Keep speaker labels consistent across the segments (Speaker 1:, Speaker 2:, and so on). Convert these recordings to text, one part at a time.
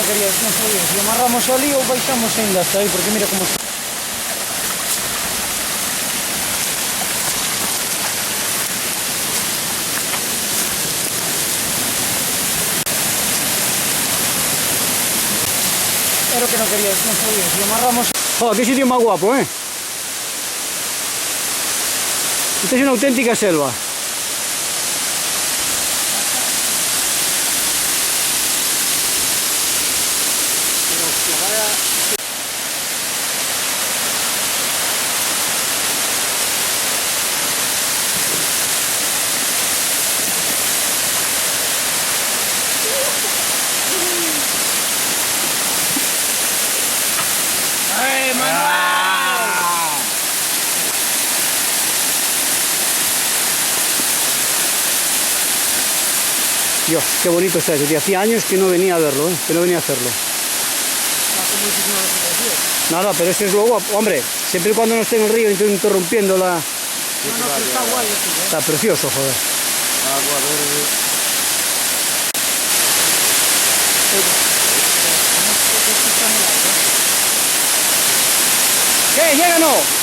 Speaker 1: quería, non sabía, se amarramos ali ou baixamos ainda hasta aí, porque mira como está. Era o que non quería, non sabía, se amarramos...
Speaker 2: Oh, qué sitio más guapo, ¿eh? Esta es una auténtica selva.
Speaker 1: ¡Ay, Manuel!
Speaker 2: Dios, qué bonito está eso, tío. Hacía años que no venía a verlo, ¿eh? Que no venía a hacerlo. Nada, pero eso es lo guapo. Hombre, siempre y cuando no esté en el río interrumpiendo la...
Speaker 1: No, pero está guay aquí, ¿eh?
Speaker 2: Está precioso, joder.
Speaker 3: Agua verde.
Speaker 2: ¿Qué? ¿Llega o no?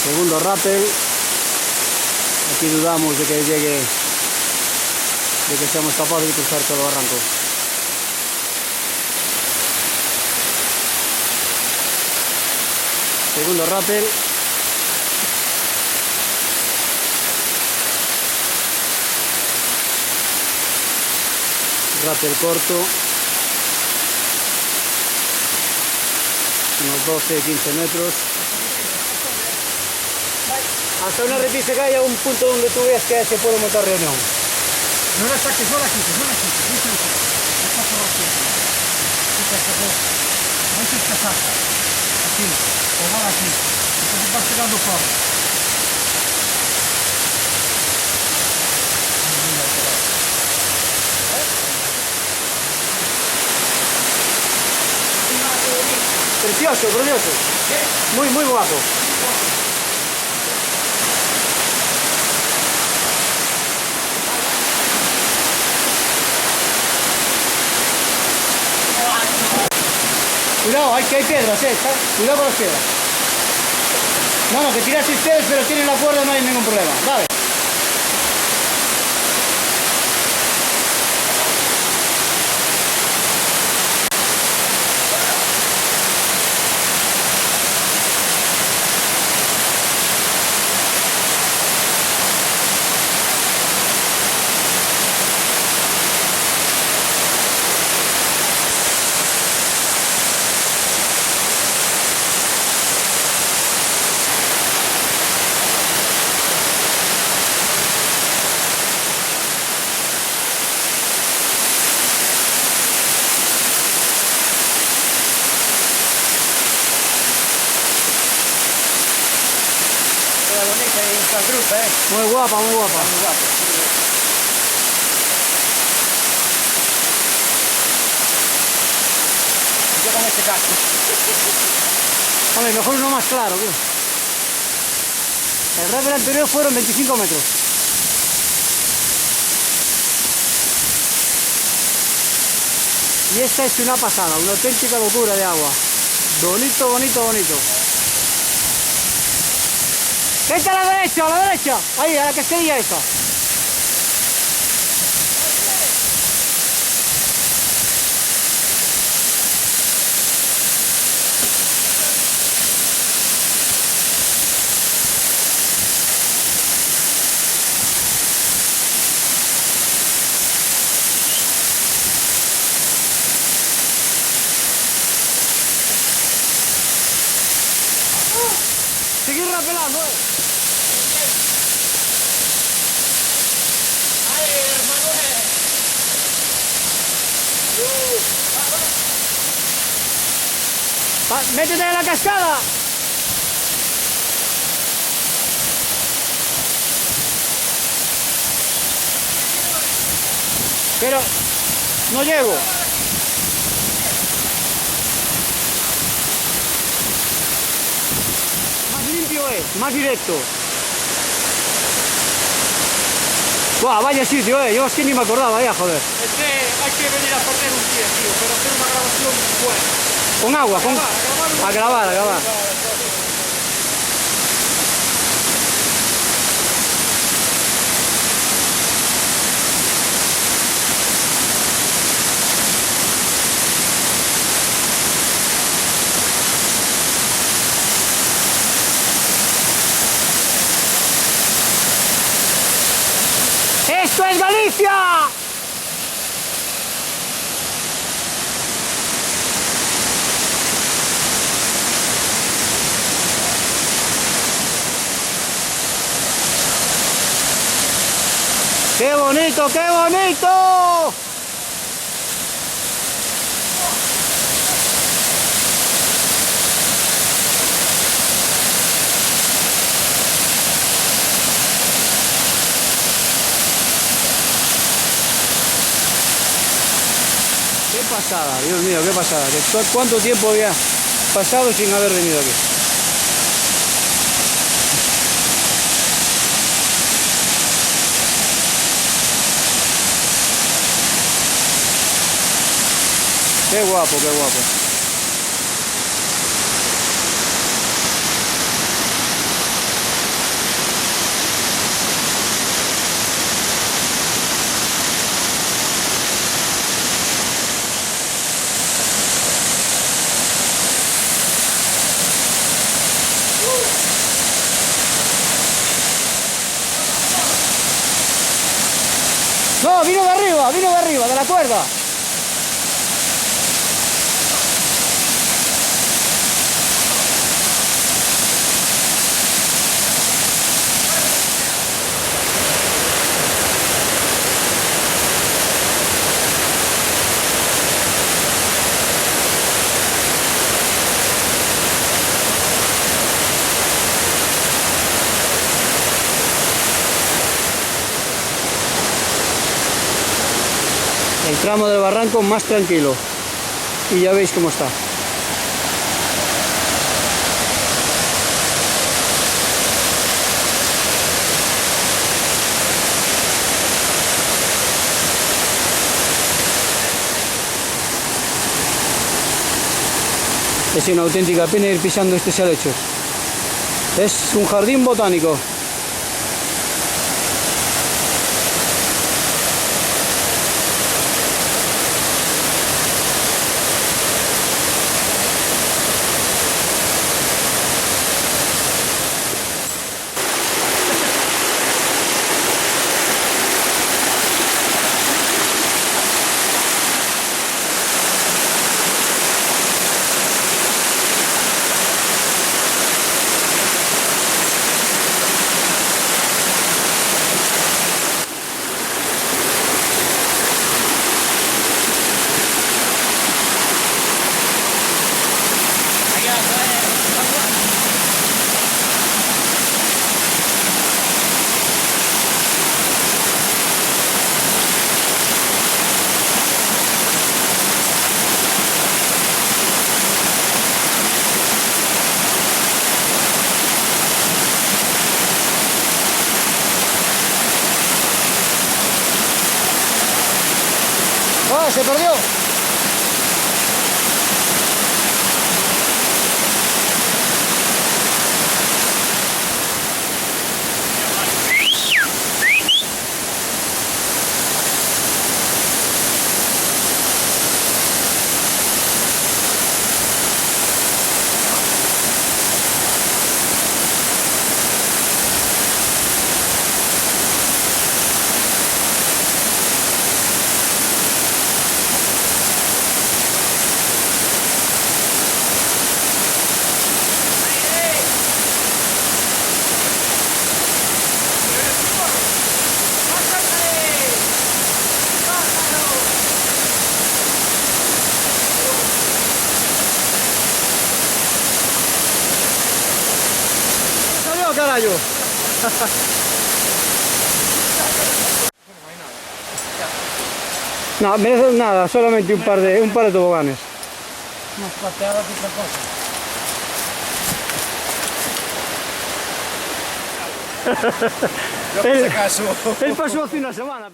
Speaker 2: Segundo rappel. Aquí dudamos de que llegue, de que seamos capaces de cruzar todo el barranco. Segundo rappel. Rappel corto. Unos 12-15 metros. Hasta una repisa que haya un punto donde tú veas que se puede montar reunión.
Speaker 1: No la saques, no la quites, no la quites. Está por aquí. No se te saca. Aquí, o va aquí. Entonces vas tirando por.
Speaker 2: Precioso, precioso. Muy, muy guapo. Cuidado, que hay piedras, cuidado con las piedras. No, que tiraste ustedes, pero tienen la cuerda, no hay ningún problema. Dale.
Speaker 1: Bonita y esta gruta,
Speaker 2: Muy guapa, muy guapa.
Speaker 1: Muy guapa. Yo con este casco.
Speaker 2: Hombre, mejor uno más claro, tío. El rappel anterior fueron 25 metros. Y esta es una pasada, una auténtica locura de agua. Bonito, bonito, bonito. Vete a la derecha, a la derecha. Ahí, a la cascarilla esa. Métete en la cascada. Pero no llego. Más limpio es, más directo. Buah, vaya sitio, yo es que ni me acordaba ya, joder.
Speaker 1: Es que hay que venir a perder un día, tío, pero hacer una grabación buena.
Speaker 2: Con agua, a grabar, a grabar. ¡Esto es Galicia! ¡Qué bonito, qué bonito! Qué pasada, Dios mío, qué pasada. ¿Cuánto tiempo había pasado sin haber venido aquí? Qué guapo, qué guapo. No, vino de arriba, de la cuerda. El tramo del barranco más tranquilo. Y ya veis cómo está. Es una auténtica pena ir pisando estos helechos. Es un jardín botánico. ¡Ah, se perdió! No, nada, solamente un par de toboganes.
Speaker 1: Unas pateadas y otra cosa.
Speaker 3: Yo por si acaso.
Speaker 2: Él pasó hace una semana.